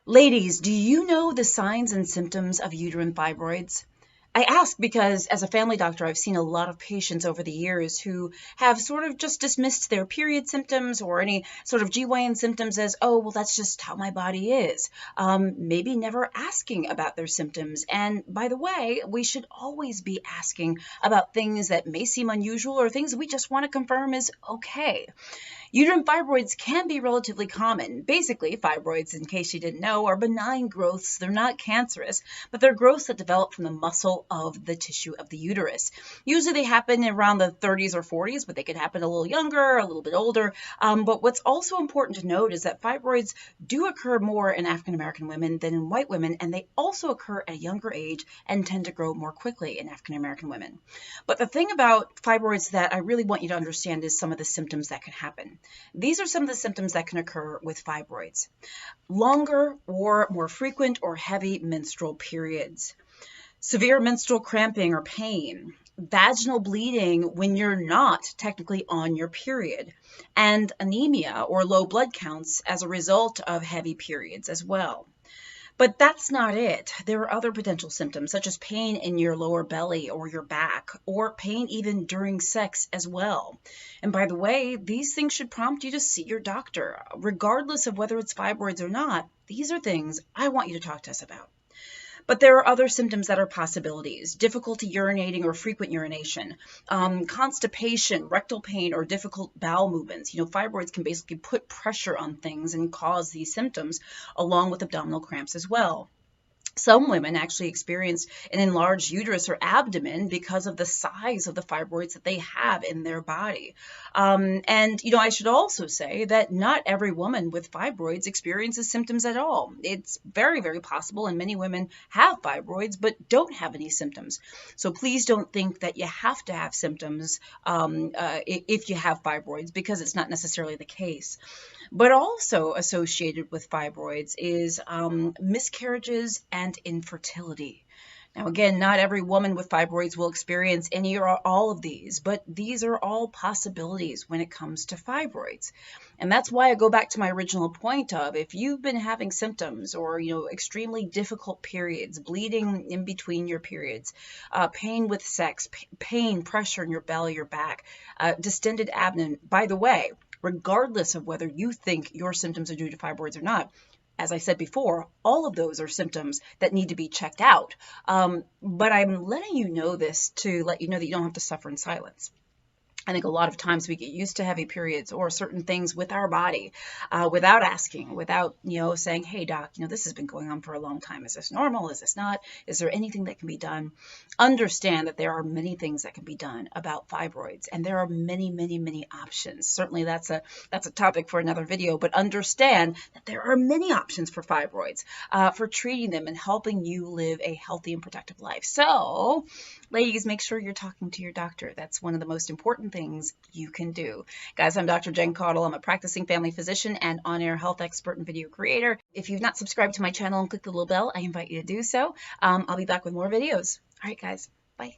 Ladies, do you know the signs and symptoms of uterine fibroids? I ask because as a family doctor, I've seen a lot of patients over the years who have sort of just dismissed their period symptoms or any sort of GYN symptoms as, oh, well, that's just how my body is. Maybe never asking about their symptoms. And by the way, we should always be asking about things that may seem unusual or things we just want to confirm is okay. Uterine fibroids can be relatively common. Basically, fibroids, in case you didn't know, are benign growths. They're not cancerous, but they're growths that develop from the muscle of the tissue of the uterus. Usually they happen around the 30s or 40s, but they can happen a little younger, a little bit older. But what's also important to note is that fibroids do occur more in African American women than in white women, and they also occur at a younger age and tend to grow more quickly in African American women. But the thing about fibroids that I really want you to understand is some of the symptoms that can happen. These are some of the symptoms that can occur with fibroids. Longer or more frequent or heavy menstrual periods, severe menstrual cramping or pain, vaginal bleeding when you're not technically on your period, and anemia or low blood counts as a result of heavy periods as well. But that's not it. There are other potential symptoms, such as pain in your lower belly or your back, or pain even during sex as well. And by the way, these things should prompt you to see your doctor. Regardless of whether it's fibroids or not, these are things I want you to talk to us about. But there are other symptoms that are possibilities: difficulty urinating or frequent urination, constipation, rectal pain, or difficult bowel movements. Fibroids can basically put pressure on things and cause these symptoms, along with abdominal cramps as well. Some women actually experience an enlarged uterus or abdomen because of the size of the fibroids that they have in their body. I should also say that not every woman with fibroids experiences symptoms at all. It's very, very possible, and many women have fibroids but don't have any symptoms. So please don't think that you have to have symptoms if you have fibroids, because it's not necessarily the case. But also associated with fibroids is miscarriages and infertility. Now, again, not every woman with fibroids will experience any or all of these, but these are all possibilities when it comes to fibroids. And that's why I go back to my original point of, if you've been having symptoms or, extremely difficult periods, bleeding in between your periods, pain with sex, pain, pressure in your belly, your back, distended abdomen, by the way, regardless of whether you think your symptoms are due to fibroids or not, as I said before, all of those are symptoms that need to be checked out. But I'm letting you know this to let you know that you don't have to suffer in silence. I think a lot of times we get used to heavy periods or certain things with our body without asking, without, saying, hey, doc, this has been going on for a long time. Is this normal? Is this not? Is there anything that can be done? Understand that there are many things that can be done about fibroids, and there are many, many, many options. Certainly that's a topic for another video, but understand that there are many options for fibroids, for treating them and helping you live a healthy and productive life. So, ladies, make sure you're talking to your doctor. That's one of the most important things you can do. Guys, I'm Dr. Jen Caudle. I'm a practicing family physician and on-air health expert and video creator. If you've not subscribed to my channel and clicked the little bell, I invite you to do so. I'll be back with more videos. All right, guys. Bye.